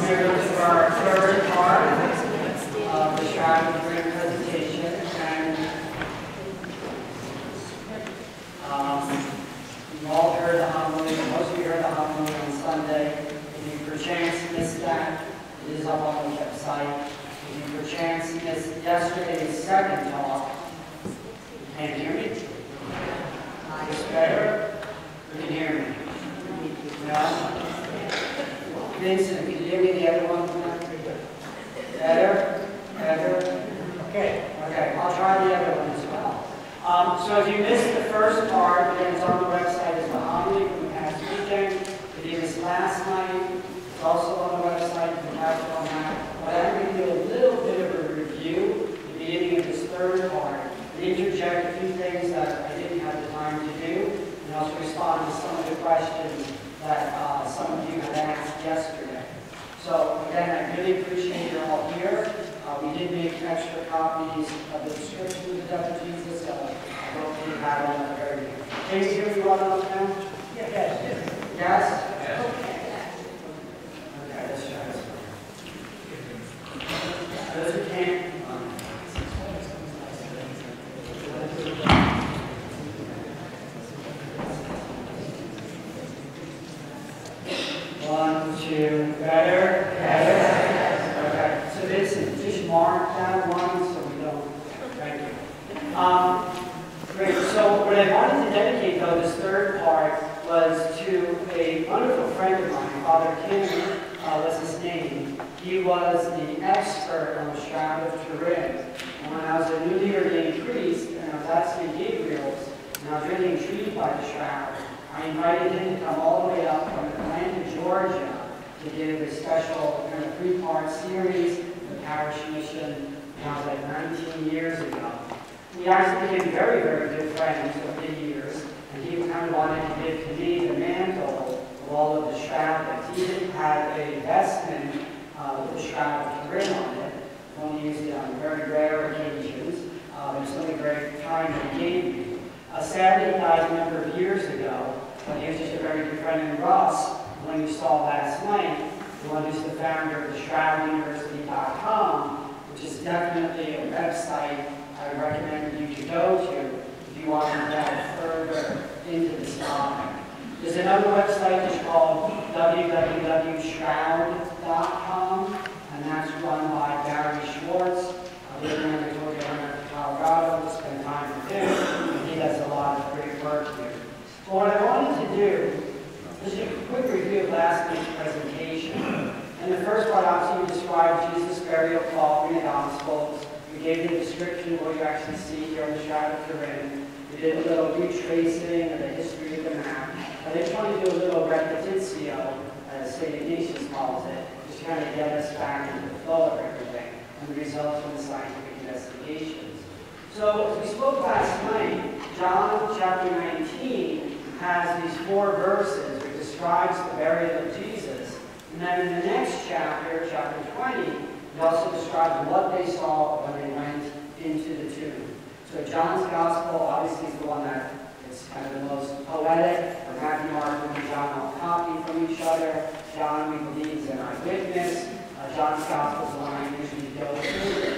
here for our third part of the Shroud presentation. And you've all heard the homily, most of you heard the homily on Sunday. If you perchance missed that, it is up on the website. If you perchance missed yesterday's second talk, can you hear me? Is this better? You can hear me? No? Vincent, can you hear me the other one? Better? Better? Okay, I'll try the other one as well. So if you missed the first part, again, it's on the website as the homily from the past weekend. If you missed last night, it's also on the website. You can catch it on that. But I'm going to do a little bit of a review at the beginning of this third part and interject a few things that I didn't have the time to do, and also respond to some of the questions that some of you had asked yesterday. So again, I really appreciate you're all here. We did make extra copies of the description of the death of Jesus, so I hope you have it on the very end. Can you hear me well enough now? Yes? Yes? Okay, let's try this. Those who can't. One, two, better? Better? Okay, so this is just mark that one so we don't. Thank you. Great, so what I wanted to dedicate, though, this third part was to a wonderful friend of mine, Father Kim was his name. He was the expert on the Shroud of Turin. And when I was a newly ordained priest, and I was at St. Gabriel's, and I was really intrigued by the Shroud, I invited him to come all the way up from Atlanta, Georgia, to give a special kind of three-part series of the Parish mission. That was like 19 years ago. We actually became very, very good friends over the years, and he kind of wanted to give to me the mantle of all of the Shroud. He didn't have a vestment with the Shroud of Turin on it. He only used it on very rare occasions. It was only a great time that he gave me. Sadly, he died a number of years ago, but he was just a very good friend. And Russ, when you saw last night, the one who's the founder of the ShroudUniversity.com, which is definitely a website I would recommend you to go to if you want to delve further into this topic. There's another website that's called www.shroud.com, and that's run by Parish. We were in Colorado to spend time with him, and he does a lot of great work here. So what I wanted to do is just a quick review of last week's presentation. In the first part, obviously, we described Jesus' burial cloth in the Gospels. We gave the description of what you actually see here on the Shroud of Turin. We did a little retracing of the history of the map. I just wanted to do a little repetitio, as St. Ignatius calls it, just to kind of get us back into the flow of everything and the results of the scientific investigations. So, as we spoke last night, John chapter 19 has these 4 verses which describes the burial of Jesus. And then in the next chapter, chapter 20, it also describes what they saw when they went into the tomb. So John's Gospel obviously is the one that is kind of the most poetic. Matthew, Mark, and John all copy from each other. John, we believe, is an eyewitness. John's Gospel is the one I usually go to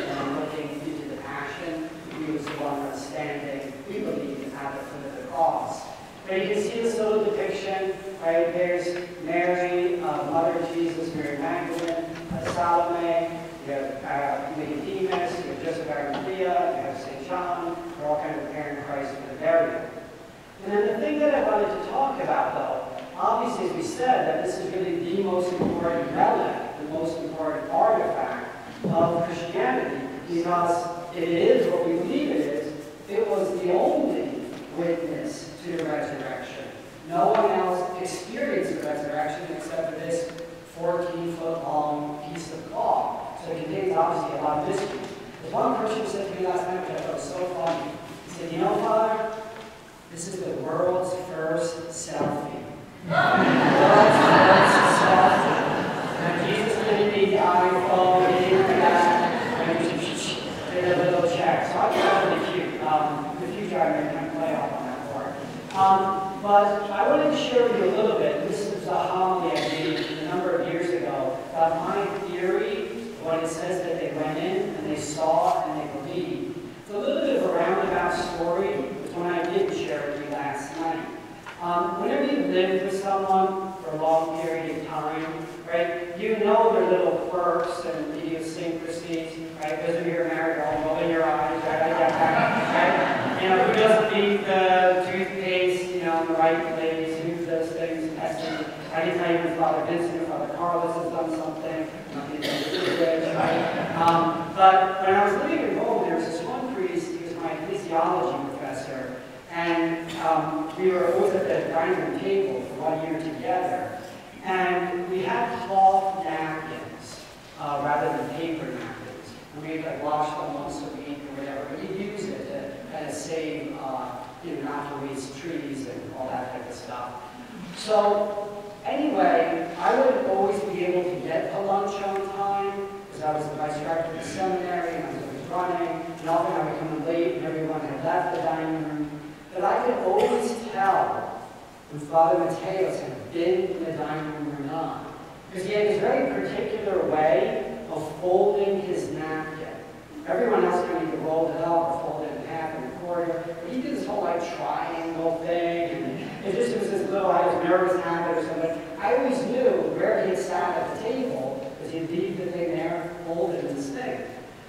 when I'm looking into the Passion. He was the one that's standing, we believe, at the foot of the cross. But you can see this little depiction, right? There's Mary, mother of Jesus, Mary Magdalene, Salome, you have Nicodemus, you have Joseph of Arimathea, you have St. John. They're all kind of preparing Christ for the burial. And then the thing that I wanted to talk about, though, obviously, as we said, that this is really the most important relic, the most important artifact of Christianity, because it is what we believe it is. It was the only witness to the resurrection. No one else experienced the resurrection except for this 14-foot-long piece of cloth. So it contains, obviously, a lot of mystery. There's one person who said to me last night, which I thought was so funny. He said, you know, Father, this is the world's first selfie. The world's first selfie. And Jesus didn't need the iPhone, he didn't do that. And he just did a little check. So I thought that was really cute. In the future, I may kind of play off on that part. But I wanted to But my theory, what it says that they went in and they saw and they believed. It's a little bit of a roundabout story. It's one I did share with you last night. Whenever you live with someone for a long period of time, right, you know their little quirks and idiosyncrasies, right? Those of you who are married are all rolling your eyes, right? I get that, right? You know, who doesn't leave the toothpaste, you know, in the right place, who does things, I can tell you when Father Vincent or Father Carlos has done something, right? But when I was living in Rome, there was this one priest, he was my physiology professor, and we were always at the dining room table for 1 year together, and we had cloth napkins rather than paper napkins. And we'd like wash them once a week or whatever, but he'd use it to kind of save, you know, not to waste trees and all that type of stuff. So anyway, I would always be able to get to lunch on time, because I was the vice director of the seminary, and I was always running, and often I would come in late and everyone had left the dining room. But I could always tell when Father Mateos had been in the dining room or not, because he had this very particular way of folding his napkin. Everyone else kind of either rolled it up or folded it in half and a quarter, but he did this whole like triangle thing, and it just was this little, I was nervous habit or something. I always knew where he had sat at the table, because he'd leave the thing there, folded in this thing.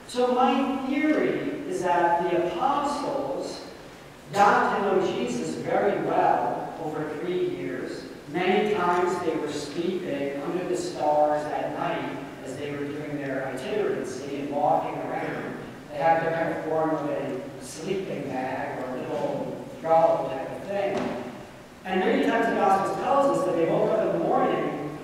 So my theory is that the apostles got to know Jesus very well over 3 years. Many times they were sleeping under the stars at night as they were doing their itinerancy and walking around. They had their kind of form of a sleeping bag or a little throw type of thing. And many times the Gospel tells us that they woke up in the morning,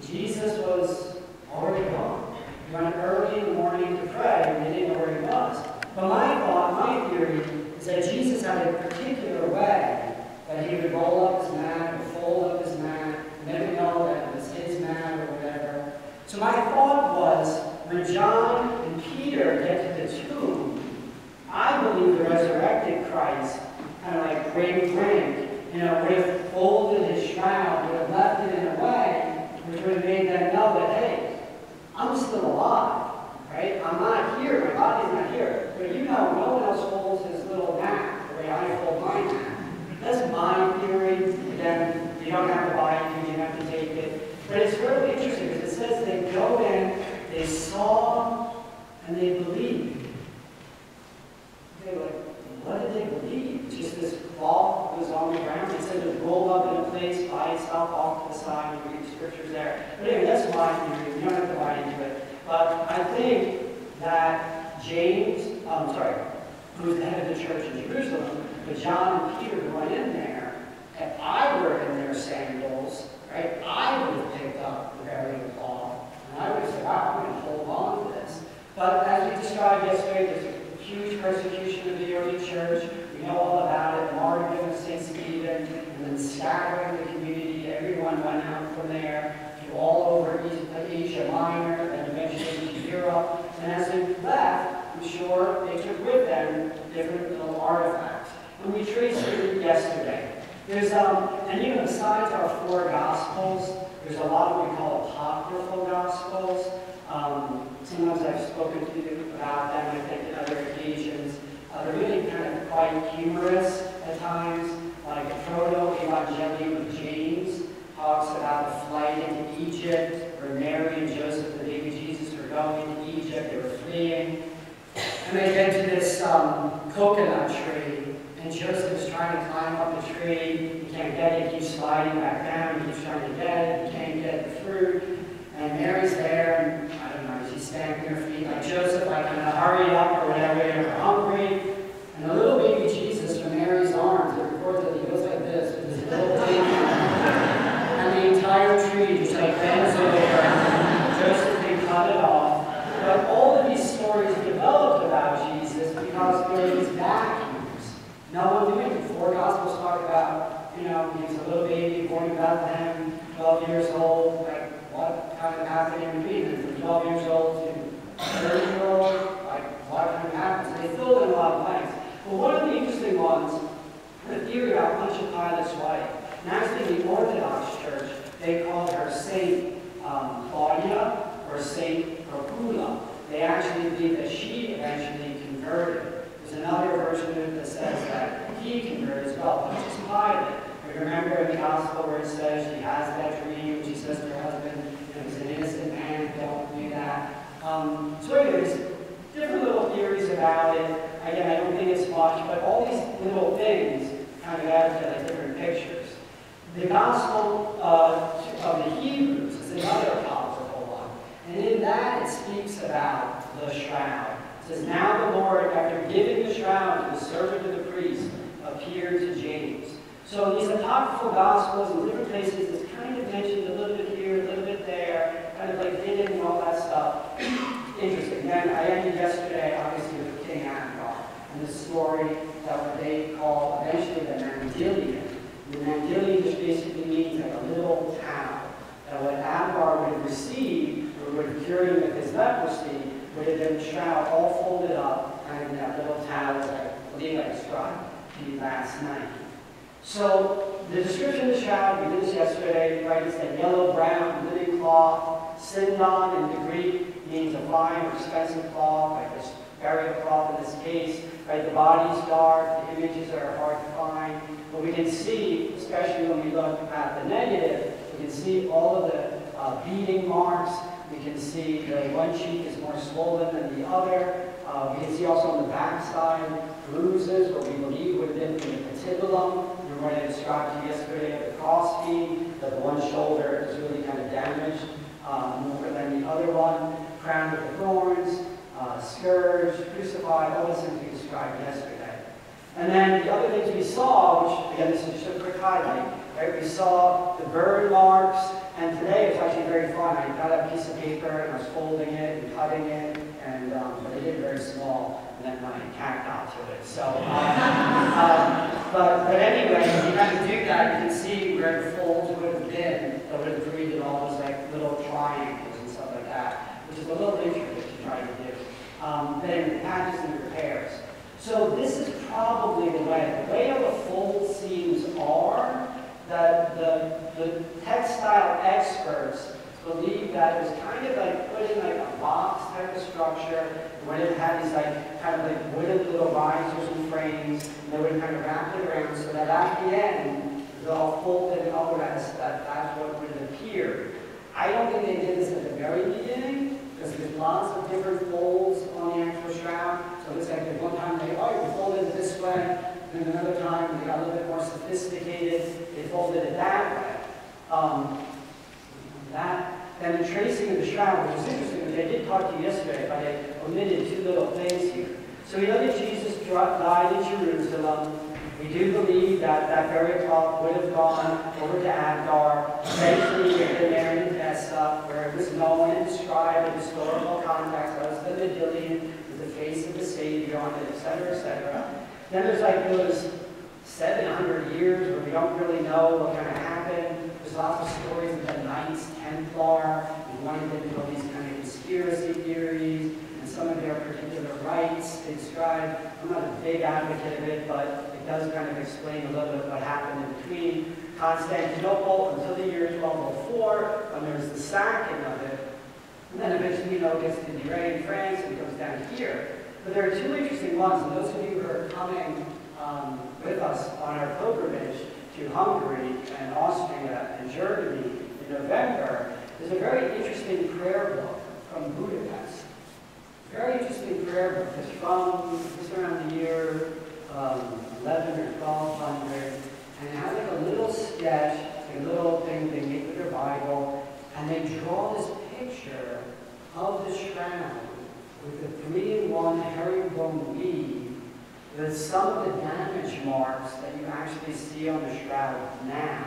Jesus was already gone. He went early in the morning to pray, and they didn't know where he was. But my thought, my theory, is that Jesus had a particular way that he would roll up his mat or fold up his mat, and then we know that it was his mat or whatever. So my thought was, when John and Peter get to the tomb, I believe the resurrected Christ, kind of like wink, you know, would have folded his shroud, would have left it in a way which would have made them know that, hey, I'm still alive, right? I'm not here, my body's not here. But you know, no one else folds his little mat the way I fold my mat. That's my theory. Again, you don't have to buy it, you don't have to take it. But it's really interesting because it says they go in, they saw, and they believed. Okay, like, what did they believe? Just this cloth was on the ground. It said it was rolled up in a place by itself off to the side. You read the scriptures there. But anyway, that's my theory. You don't have to buy into it. But I think that James, who was the head of the church in Jerusalem, but John and Peter who went in there, if I were in their sandals, right, I would have picked up the burial cloth, and I would have said, wow, I'm going to hold on to this. But as we described yesterday, there's a huge persecution of the early church. We know all about it, the martyrdom of St. Stephen, and then scattering the community. Everyone went out from there to all over Asia Minor, and eventually to Europe. And as they left, I'm sure they took with them different little artifacts. And we traced it yesterday. There's, and you know, besides our 4 Gospels, there's a lot of what we call apocryphal Gospels. Sometimes I've spoken to you about them, I think, on other occasions. They're really kind of quite humorous at times, like the Proto-Evangelium of James talks about the flight into Egypt, where Mary and Joseph and baby Jesus were going to Egypt, they were fleeing. And they get to this coconut tree, and Joseph is trying to climb up the tree. He can't get it, he keeps sliding back down, he keeps trying to get it, he can't get the fruit. And Mary's there, and I don't know, she's stamping her feet like Joseph, like, kind of hurry up or whatever, you're hungry. And the little baby Jesus from Mary's arms, it records that he goes like this with his little baby. And the entire tree just like bends over, and Joseph can cut it off. But all of these stories developed about Jesus because there were these vacuums. No one knew it. The 4 Gospels talk about, you know, he was a little baby born in Bethlehem, 12 years old, like, what kind of happened in between? And from 12 years old to 30-year-old, like, what kind of happened? So they filled in a lot of blanks. But one of the interesting ones, the theory about Pontius Pilate's wife, and actually in the Orthodox Church, they called her Saint Claudia. Saint Procula. They actually believe that she eventually converted. There's another version of it that says that he converted as well, which is Pilate. But remember in the gospel where it says she has that dream, she says to her husband, he's an innocent man, don't do that. So anyways, different little theories about it. Again, I don't think it's much, but all these little things kind of add to like different pictures. The Gospel of the Hebrews is another apocryphal one. And in that, it speaks about the shroud. It says, now the Lord, after giving the shroud to the servant of the priest, appeared to James. So in these apocryphal Gospels in different places, it's kind of mentioned a little bit here, a little bit there, kind of like hidden and all that stuff. Interesting. Then I ended yesterday, obviously, with King Akbar and the story that what they call eventually the Mandilion. The Mandilion just basically means like a little towel. That what Akbar would have received, or would have cured him of his leprosy, would have been the shroud all folded up, and that little towel that I believe I described to you last night. So the description of the shroud, we did this yesterday, right? It's that yellow-brown linen cloth. Sindon in the Greek means a fine or expensive cloth, like this burial cloth in this case. Right? The body's dark, the images are hard to find. But we can see, especially when we look at the negative, we can see all of the beating marks. We can see the one cheek is more swollen than the other. We can see also on the back side bruises, what we believe would have been from the patibulum. Remember what I described to you yesterday of the cross beam, that the one shoulder is really kind of damaged more than the other one. Crowned with thorns, scourged, crucified, all those things we described yesterday. And then the other things we saw, which again this is just a quick highlight, right? We saw the burn marks, and today it was actually very fun. I got a piece of paper and I was folding it and cutting it, and but I did it very small, and then my cat got to it. So, but anyway, if you kind of do that, you can see where the folds would have been that would have created all those like little triangles and stuff like that, which is a little intricate to try to do. Then the patches and repairs. So this is probably the way how the fold seams are, that the textile experts believe that it was kind of like put in like a box type of structure, when it had these like kind of like wooden little risers and frames, and they would kind of wrap it around so that at the end, it was all folded up as that's what would have appeared. I don't think they did this at the very beginning, because there's lots of different folds on the actual shroud. So it looks like there's one time they, oh, you folded it this way, and then another time they got a little bit more sophisticated, they folded it that way. Then the tracing of the shroud, which is interesting, because I did talk to you yesterday, but I omitted two little things here. So we know that Jesus died in Jerusalem. We do believe that that burial cloth would have gone over to Akbar, eventually would have been there in Edessa, where it was known and described in historical context as the Mandilion, with the face of the Savior on it, etc., etc. Then there's like those 700 years where we don't really know what kind of happened. There's lots of stories of the Knights Templar, and one of them did all these kind of conspiracy theories, and some of their particular rites they describe. I'm not a big advocate of it, but it does kind of explain a little bit what happened in between Constantinople until the year 1204, when there was the sacking of it. And then eventually, you know, it gets to Diray in France and goes down here. But there are two interesting ones, and those of you who are coming with us on our pilgrimage to Hungary and Austria and Germany in November, there's a very interesting prayer book from Budapest. Very interesting prayer book. It's from just around the year 11 or 1200, and it has like a little sketch, a little thing they make with their Bible, and they draw this picture of the shroud with the 3-in-1 herringbone weave with some of the damage marks that you actually see on the shroud now,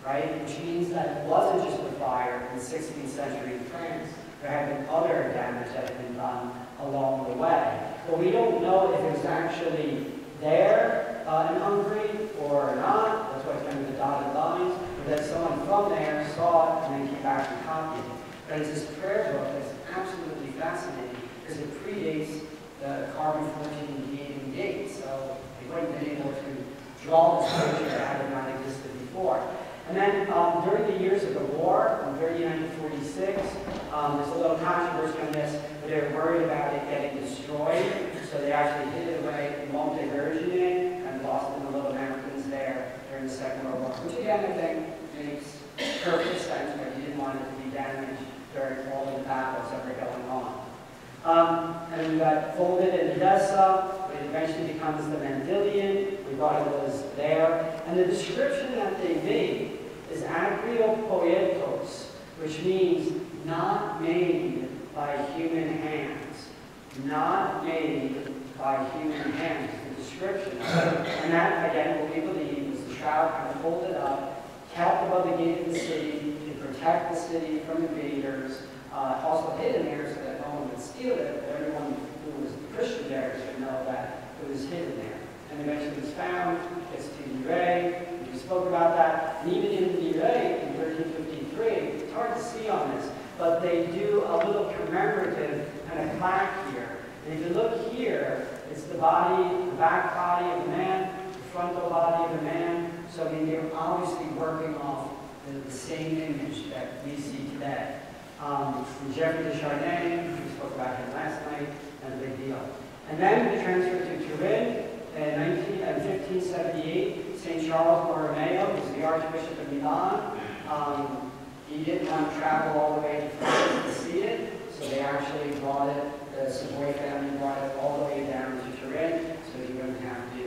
right? Which means that it wasn't just the fire in the 16th century in France. There had been other damage that had been done along the way. But we don't know if it was actually there in Hungary or not. That's why it's kind of the dotted lines. Or that someone from there saw it and then came back and copied it. But it's this prayer book that's absolutely fascinating because it predates the carbon-14 dating date. So they wouldn't have been able to draw this picture had it not existed before. And then during the years of the war, from 39 to 46, There's a little controversy on this, but they were worried about it getting destroyed, so they actually hid it away in Monte Vergine and lost it in the Little Mountains there during the Second World War, which again I think makes perfect sense, but he didn't want it to be damaged during all of the battles that were going on. And we got folded in Edessa, it eventually becomes the Mandylion. We thought it was there. And the description that they made is agriopoietos, which means not made by human hands. Not made by human hands, the description. And that, again, what we believe is the shroud kind of folded up, kept above the gate of the city to protect the city from invaders, also hidden there so that no one would steal it, but everyone who was Christian there should know that it was hidden there. And eventually it was found, gets to Ure, we spoke about that, and even in Ure in 1353, it's hard to see on this, but they do a little commemorative kind of plaque here. And if you look here, it's the body, the back body of a man, the frontal body of a man, so I mean, they're obviously working off the same image that we see today. Geoffrey de Chardin, we spoke about him last night, and a big deal. And then we transferred to Turin in 1578. St. Charles Borromeo, who's the Archbishop of Milan. He didn't want to travel all the way to France to see it, so they actually brought it, the Savoy family brought it all the way down to Turin, so he wouldn't have to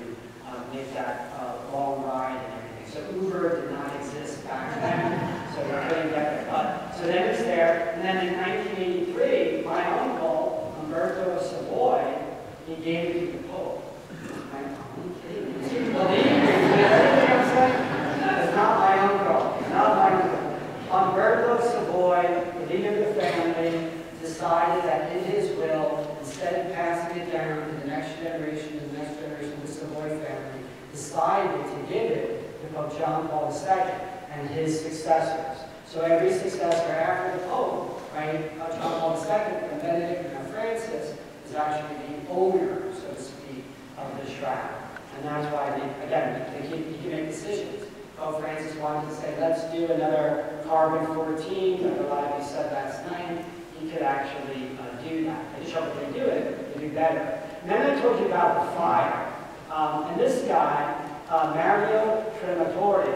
make that long ride and everything. So Uber did not exist back then, so we couldn't get there. But, so then it's there, and then in 1983, my uncle, Umberto of Savoy, he gave it to the Pope. My uncle, believe me, everything I'm saying? It's not my uncle, not my uncle. Umberto of Savoy, the leader of the family, decided that in his will, instead of passing it down to the next generation, the Savoy family, decided to give it to Pope John Paul II and his successors. So every successor after the Pope, right, John Paul II and Benedict and Francis, is actually the owner, so to speak, of the shroud. And that's why, he can make decisions. Pope Francis wanted to say, let's do another carbon-14, like a lot of you said last night. He could actually do that. They show if they do it, they do better. And then I told you about the fire. And this guy, Mario Trematore,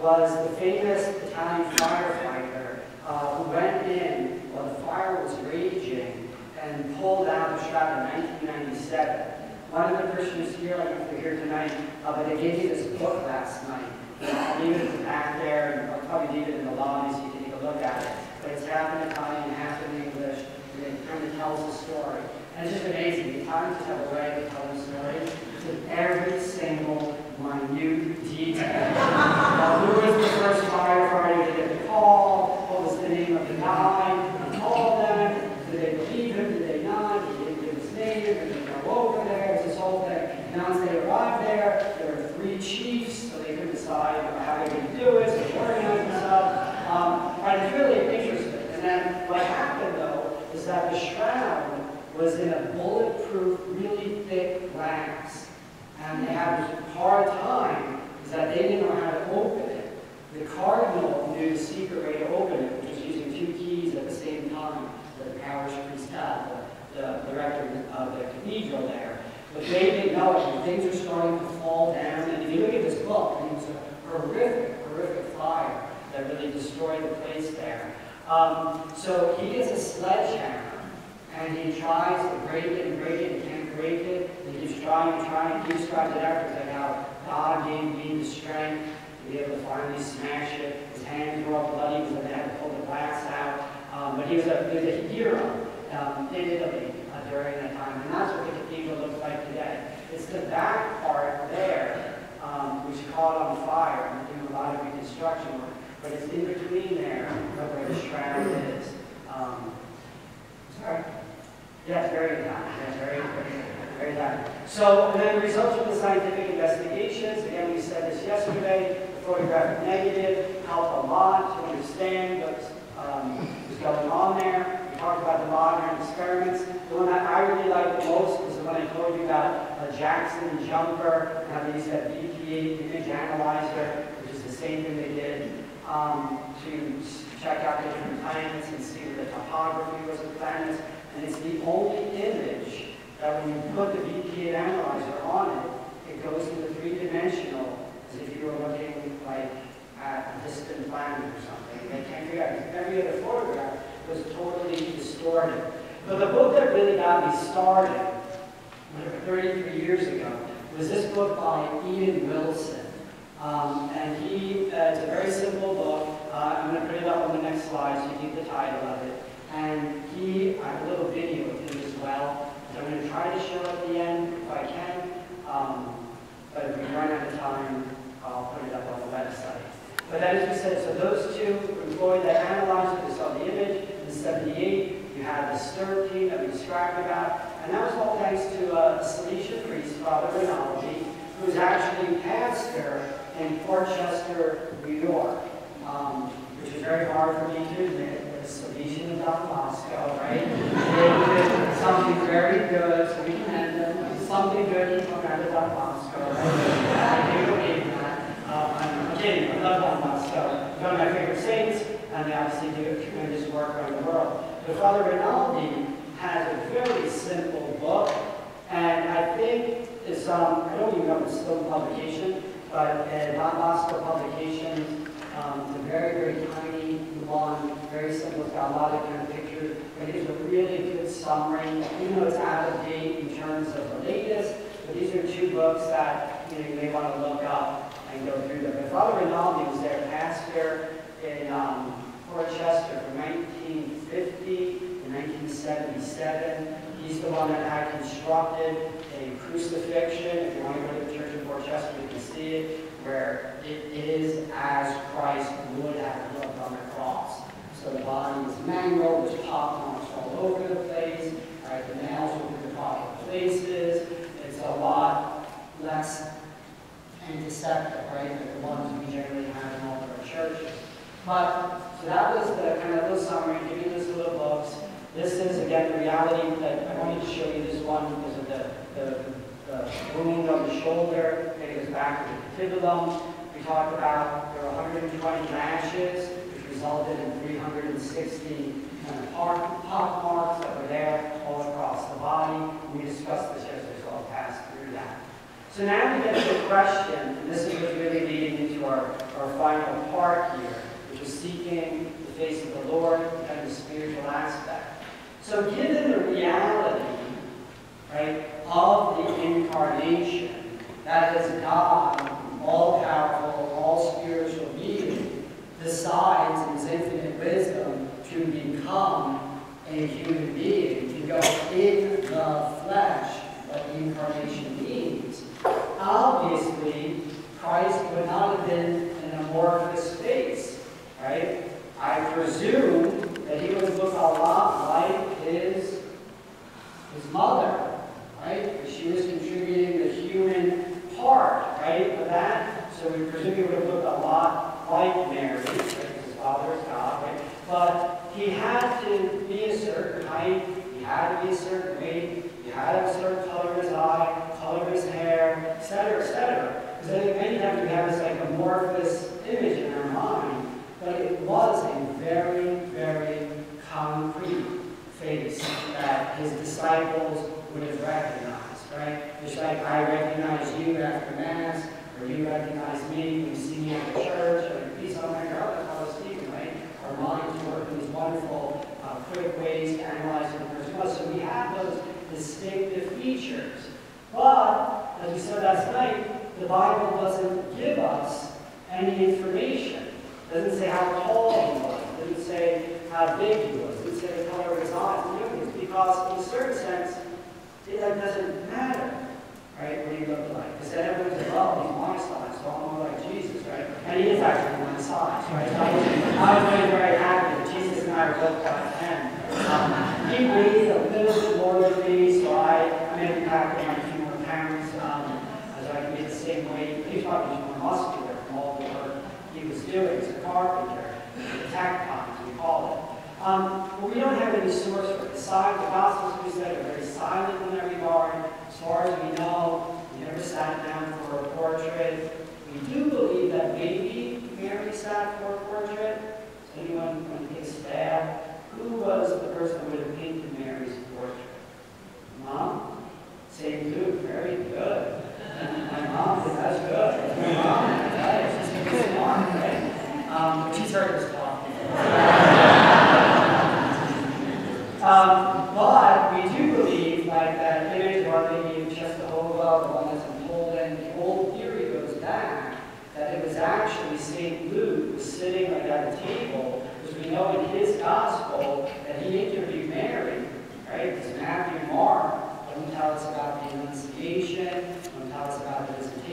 was the famous Italian firefighter who went in while the fire was raging and pulled out the shroud in 1997. One of the Christians here, I don't know if they're here tonight, but they gave me this book last night. I'll leave it back there, and I'll probably leave it in the lobby so you can take a look at it. But it's half in Italian, half in English, and it kind of tells the story. And it's just amazing. The Italians just have a way of telling stories with every single minute detail. Who was the first firefighter to get the call? What was the name of the guy who called them? Did they believe him? Did they not? Did they give his name? Did they go over there? It was this whole thing. And once they arrived there were 3 chiefs, so they couldn't decide how they could do it, so they organized themselves. But it's really interesting. And then what happened, though, is that the shroud was in a bulletproof, really thick glass. And they had a hard time is that they didn't know how to open it. The cardinal knew the secret way to open it, which was using 2 keys at the same time. The parish priest had, the rector of the cathedral there. But they didn't know it, and things were starting to fall down. And if you look at this book, it was a horrific, horrific fire that really destroyed the place there. So he gets a sledgehammer, and he tries to break it and break it, and can't break it. He keeps trying and trying, he describes it after, like how God gave me the strength to be able to finally smash it. His hands were all bloody because they had to pull the glass out. But he was a hero in Italy during that time, and that's what the cathedral looks like today. It's the back part there, which caught on fire and doing a lot of reconstruction work, but it's in between there where the shroud is. Sorry? Yes, very Italian. Yes, very Italian. So, and then the results from the scientific investigations, again, we said this yesterday, the photographic negative helped a lot to understand what was going on there. We talked about the modern experiments. The one that I really liked the most was the one I told you about, a Jackson jumper, and how they used that BP8 image analyzer, which is the same thing they did to check out the different planets and see where the topology photography was of planets, and it's the only image that when you put the VPA analyzer on it, it goes into three-dimensional, as if you were looking like at a distant planet or something. They can't figure out, because every other photograph was totally distorted. But the book that really got me started, 33 years ago, was this book by Ian Wilson. And it's a very simple book. I'm going to put it up on the next slide so you get the title of it. And I have a little video of him as well. So I'm going to try to show at the end if I can. But if we run out of time, I'll put it up on the website. But as we said, so those two employed that analyzer, they saw the image. In 78, you had the Stir team that we described about. And that was all thanks to a Salesian priest, Father Rinaldi, who was actually pastor in Portchester, New York, which is very hard for me to admit, but a Salesian of Don Bosco, right? They did something very good, so we commend them. Something good came out of Don Bosco, right? I do believe that. I'm kidding, I love Don Bosco. One of my favorite saints, and they obviously do tremendous work around the world. But Father Rinaldi has a very simple book, and I think it's, I don't even know if it's still in publication, but Don Bosco Publications, it's a very, very tiny one, very simple. It's got a lot of kind of pictures, but it's a really good summary, even though it's out of date in terms of the latest. But these are two books that you may want to look up and go through them. But Father Rinaldi was their pastor in Portchester from 1950 to 1977. He's the one that had constructed a crucifixion. If you want to go to the church in Portchester, you can see it, where it is as Christ would have looked on the cross. So the body is mangled, there's pock marks all over the place, right? The nails are in the proper places. It's a lot less antiseptic, right, than the ones we generally have in all of our churches. But, so that was the kind of little summary, giving us little books. This is, again, the reality that I wanted to show you this one because of the wound on the shoulder. It goes back to the patibulum. We talked about there were 120 lashes, which resulted in 360 kind of pock marks that were there all across the body. We discussed this yesterday, so I'll pass through that. So now we get to the question, and this is what's really leading into our final part here, which is seeking the face of the Lord and the spiritual aspect. So given the reality, right, of the incarnation, that is God, all-powerful, all-spiritual being, decides in his infinite wisdom to become a human being, to go in the flesh, what the incarnation means. Obviously, Christ would not have been an amorphous face, right? I presume that he would look a lot like his mother, right? She was contributing the human part, right, of that. So we presume he would have looked a lot like Mary, right? His father is God, right? But he had to be a certain height, he had to be a certain weight, he had to have a certain color of his eye, color of his hair, etc., etc. Because I think many times we have this like amorphous image in our mind, but it was a very, very concrete face that his disciples would have recognized, right? Just like I recognize you after Mass, or you recognize me when you see me at the church, or peace on my God, that's how Stephen, right? Our minds work in these wonderful, quick ways to analyze the person. So we have those distinctive features. But, as we said last night, the Bible doesn't give us any information. It doesn't say how tall he was. It doesn't say how big he was. It doesn't say the color of his eyes. Because in a certain sense, it doesn't matter, right, what he looked like. Because then everyone says, oh, he's my size, so I'm more like Jesus, right? And he is actually my size, right? I was really very happy that Jesus and I are both 5'10". He weighed a little bit more than me, so I may be packing on a few more pounds as I can be the same weight. He's probably more muscular from all the work he was doing as a carpenter, the tactons, we call it. But we don't have any source for it. The Gospels, we said, are very silent in that regard. As far as we know, we never sat down for a portrait. We do believe that maybe Mary sat for a portrait. Does anyone want to take a stab? Who was the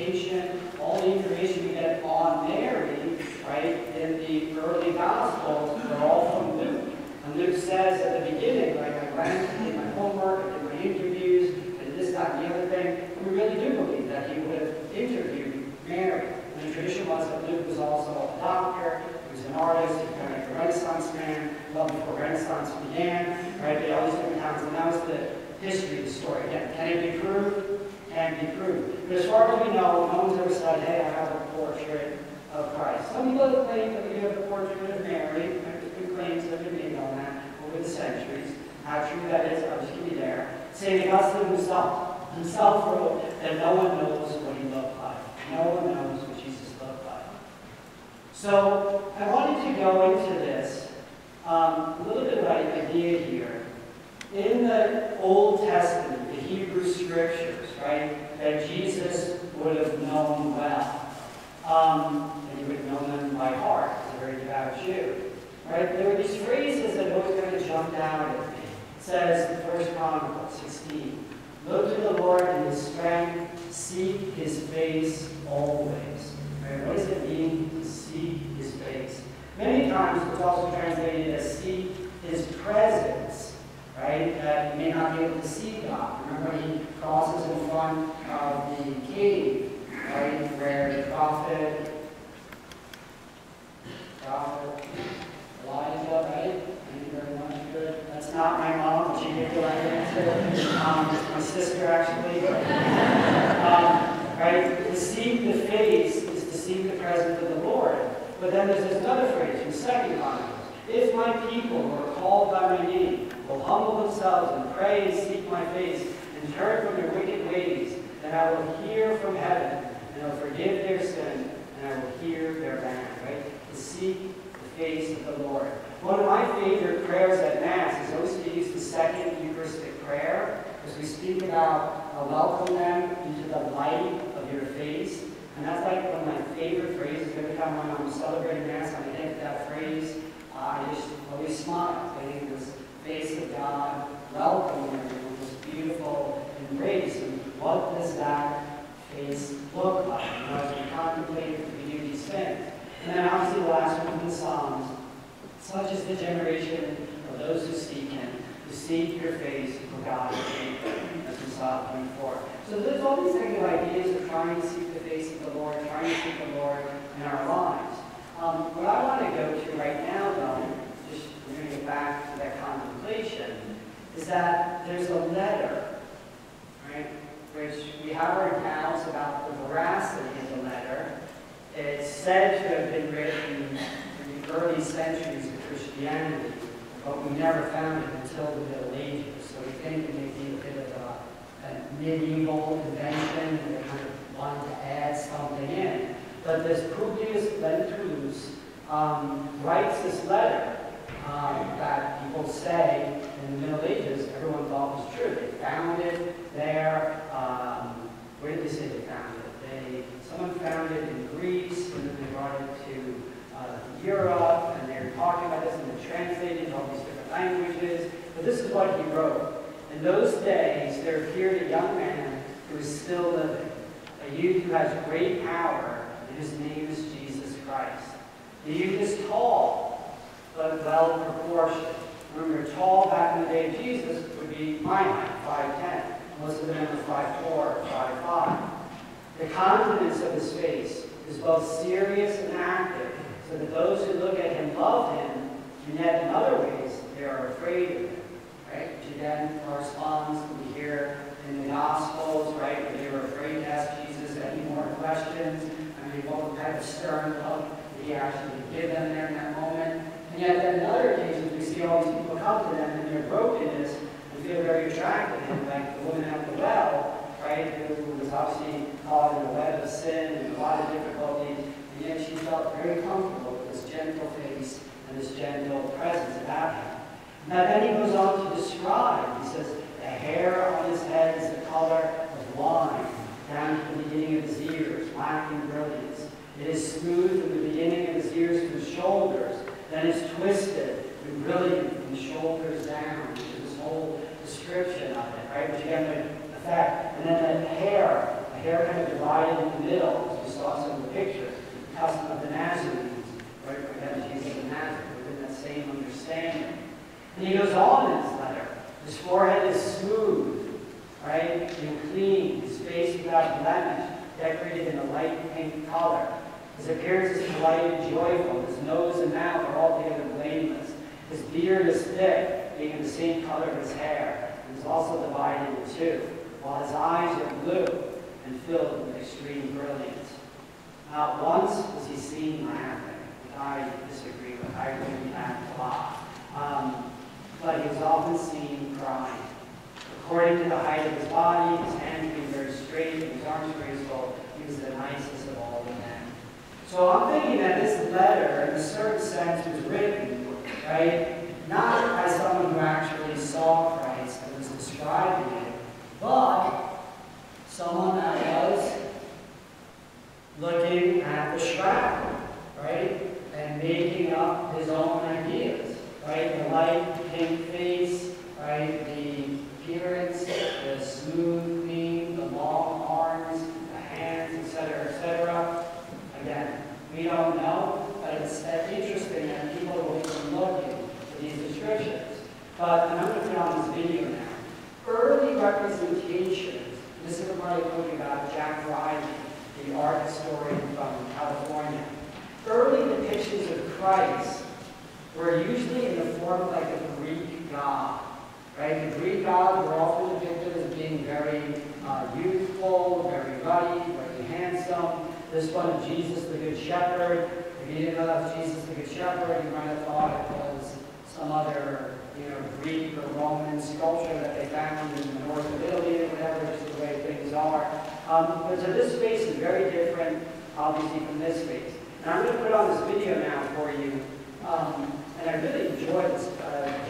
location, all the information we get on Mary, right, in the early Gospels are all from Luke. And Luke says at the beginning, like, I went, I did my homework, I did my interviews, I did this, that, and the other thing. And we really do believe that he would have interviewed Mary. And the tradition was that Luke was also a doctor, he was an artist, he was kind of like a Renaissance man, well before Renaissance began, right? They all these different times, and that was the history of the story. Again, can it be proved? Can be proved. But as far as we know, no one's ever said, hey, I have a portrait of Christ. Some people claim that we have a portrait of Mary. There's good claims that have been made on that over the centuries. How true that is, I'll just give you there. St. Augustine himself wrote that no one knows what he looked like. No one knows what Jesus looked like. So I wanted to go into this, a little bit of an idea here. In the Old Testament, the Hebrew Scriptures, right, that Jesus would have known well. And he would have known them by heart as a very devout Jew. Right? There were these phrases that always kind of jumped out at me. It says in 1 Chronicles 16, look to the Lord in his strength, seek his face always. Right? What does it mean to seek his face? Many times it's also translated as seek his presence. Right? That you may not be able to see God. Remember he crosses in front of the cave, right? Where the prophet Elijah, right? Thank you very much. Good. That's not my mom, but she gave the right answer. My sister, actually. Right? To seek the face is to seek the presence of the Lord. But then there's this other phrase in 2 Chronicles. If my people who are called by my name will humble themselves and pray and seek my face and turn from their wicked ways, then I will hear from heaven and I will forgive their sin and I will hear their land. Right? To seek the face of the Lord. One of my favorite prayers at Mass is always to use the second Eucharistic prayer, as we speak about welcome them into the light of your face. And that's like one of my favorite phrases. Every time when I'm celebrating Mass, I think of that phrase. I just always smile, thinking this face of God, welcome them with this beautiful embrace. And what does that face look like? You know, as we contemplate and we do these things. And then obviously the last one in the Psalms. Such is the generation of those who seek him, who seek your face, O God, as we saw it before. So there's all these negative ideas of trying to seek the face of the Lord, trying to seek the Lord in our lives. What I want to go to right now, though, just we're going to get back to that contemplation, is that there's a letter, right, which we have our doubts about the veracity of the letter. It's said to have been written in the early centuries of Christianity, but we never found it until the Middle Ages. So we think it may be a bit of a medieval invention, and they kind of wanted to add something in. But this Publius Lentulus writes this letter that people say in the Middle Ages everyone thought was true. They found it there. Where did they say they found it? Someone found it in Greece, and then they brought it to Europe, and they're talking about this, and they're translated in all these different languages. But this is what he wrote. In those days, there appeared a young man who is still living, a youth who has great power, and his name is Jesus Christ. The youth is tall, but well proportioned. Remember, tall back in the day of Jesus would be my height, 5'10". Most of them are 5'4", or 5'5". The countenance of his face is both serious and active, so that those who look at him love him, and yet in other ways they are afraid of him. Right? Which again corresponds to we hear in the Gospels, right, where they were afraid to ask Jesus any more questions. I mean, what kind of stern look did he actually give them there in that moment? And yet then in other occasions we see all these people come to them in their brokenness and feel very attracted to him, like the woman at the well, right, who was obviously caught in a web of sin and a lot of difficulties, and yet she felt very comfortable with this gentle face and this gentle presence about him. Now then he goes on to describe, he says, the hair on his head is the color of wine, down to the beginning of his ears, lacking brilliance. It is smooth from the beginning of his ears to his shoulders, then it's twisted and brilliant from the shoulders down, which is this whole description of it, right? Which again would affect. And then the hair hair kind of divided in the middle, as we saw some of the pictures, the custom of the Nazarenes, right? Again, Jesus of Nazareth, within that same understanding. And he goes on in his letter. His forehead is smooth, right, and clean, his face without blemish, decorated in a light pink color. His appearance is polite and joyful. His nose and mouth are altogether blameless. His beard is thick, being the same color of his hair, and is also divided in two, while his eyes are blue and filled with extreme brilliance. Not once was he seen laughing, which I disagree with. I agree with that a lot. But he was often seen crying. According to the height of his body, his hands being very straight and his arms graceful, he was the nicest of all the men. So I'm thinking that this letter, in a certain sense, was written, right, not as someone who actually saw Christ and was describing it, but someone that was looking at the shroud, right, and making up his own ideas, right, the light pink face, right, the appearance, the smooth, clean, the long arms, the hands, etc., etc. Again, we don't know, but it's interesting that people are even looking for these descriptions. But I'm going to put on this video now. Early representations, this is what I told you about Jack Riley, the art historian from California. Early depictions of Christ were usually in the form of like a Greek god. Right? The Greek gods were often depicted as being very youthful, very ruddy, very handsome. This one of Jesus the Good Shepherd. If you didn't know that was Jesus the Good Shepherd, you might have thought it was some other, Greek or Roman sculpture that they found in the north of Italy or whatever, just the way things are. But so this face is very different, obviously, from this face. And I'm going to put on this video now for you. And I really enjoyed this.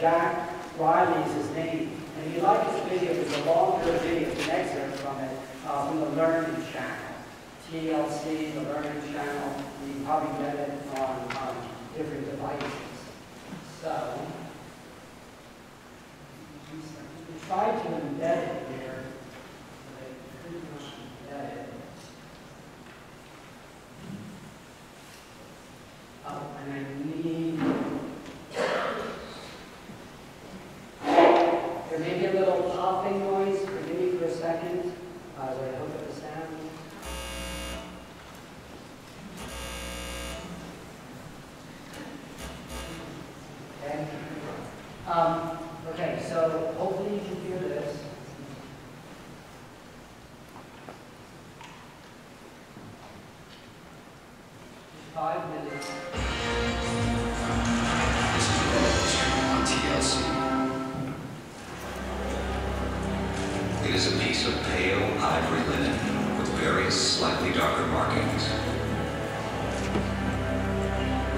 Jack Riley is his name. And if you like this video, there's a longer video, an excerpt from it, from the Learning Channel. TLC, the Learning Channel. You can probably get it on different devices. So, we tried to embed it here, but I could not embed it. Oh, and I need... There may be a little popping noise. Forgive me for a second as I hook up the sound. Okay. Okay, so hopefully you can hear this. Just 5 minutes. On TLC. It is a piece of pale ivory linen with various slightly darker markings.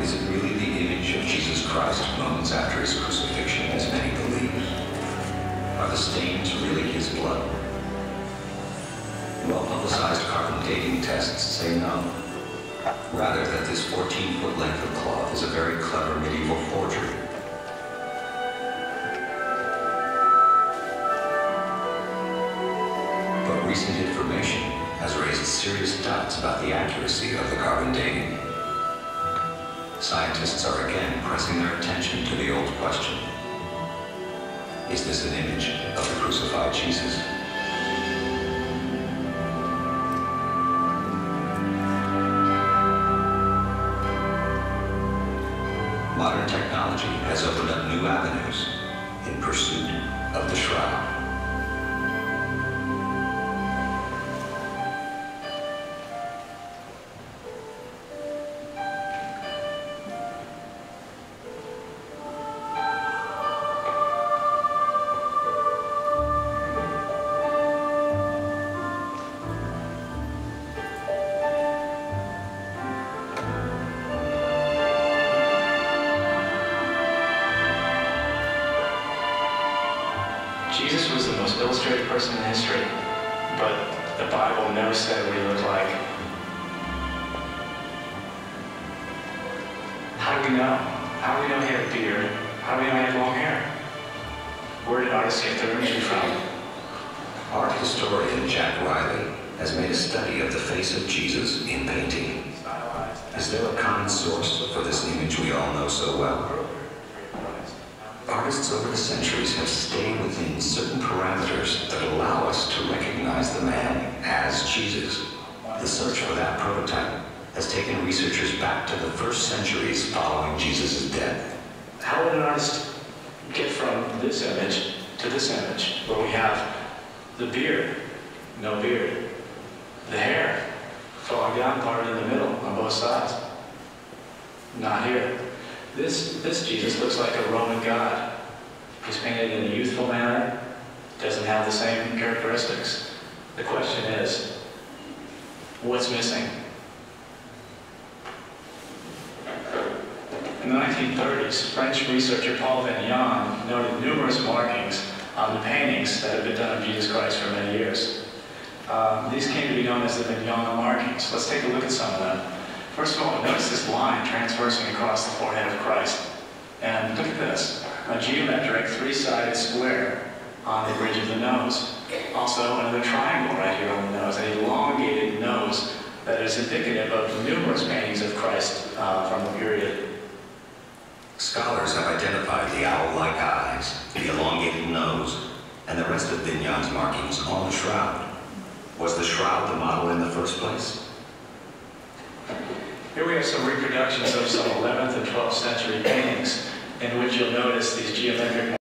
Is it really the image of Jesus Christ moments after his crucifixion, as many believe? Are the stains really his blood? Well-publicized carbon dating tests say no. Rather, that this 14-foot length of cloth is a very clever medieval forgery. But recent information has raised serious doubts about the accuracy of the carbon dating. Scientists are again pressing their attention to the old question. Is this an image of the crucified Jesus? Modern technology has opened up new avenues in pursuit of the Shroud. Jesus was the most illustrated person in history, but the Bible never said what he looked like. How do we know? How do we know he had a beard? How do we know he had long hair? Where did artists get their imagery from? Art historian Jack Riley has made a study of the face of Jesus in painting. Is there a common source for this image we all know so well? Artists over the centuries have stayed within certain parameters that allow us to recognize the man as Jesus. The search for that prototype has taken researchers back to the first centuries following Jesus' death. How would an artist get from this image to this image, where we have the beard, no beard, the hair falling down, parted in the middle on both sides? Not here. This Jesus looks like a Roman god. He's painted in a youthful manner, doesn't have the same characteristics. The question is, what's missing? In the 1930s, French researcher Paul Vignon noted numerous markings on the paintings that had been done of Jesus Christ for many years. These came to be known as the Vignon markings. Let's take a look at some of them. First of all, notice this line transversing across the forehead of Christ. And look at this, a geometric three-sided square on the bridge of the nose. Also, another triangle right here on the nose, an elongated nose that is indicative of numerous paintings of Christ from the period. Scholars have identified the owl-like eyes, the elongated nose, and the rest of Vignon's markings on the shroud. Was the shroud the model in the first place? Here we have some reproductions of some 11th and 12th century paintings in which you'll notice these geometric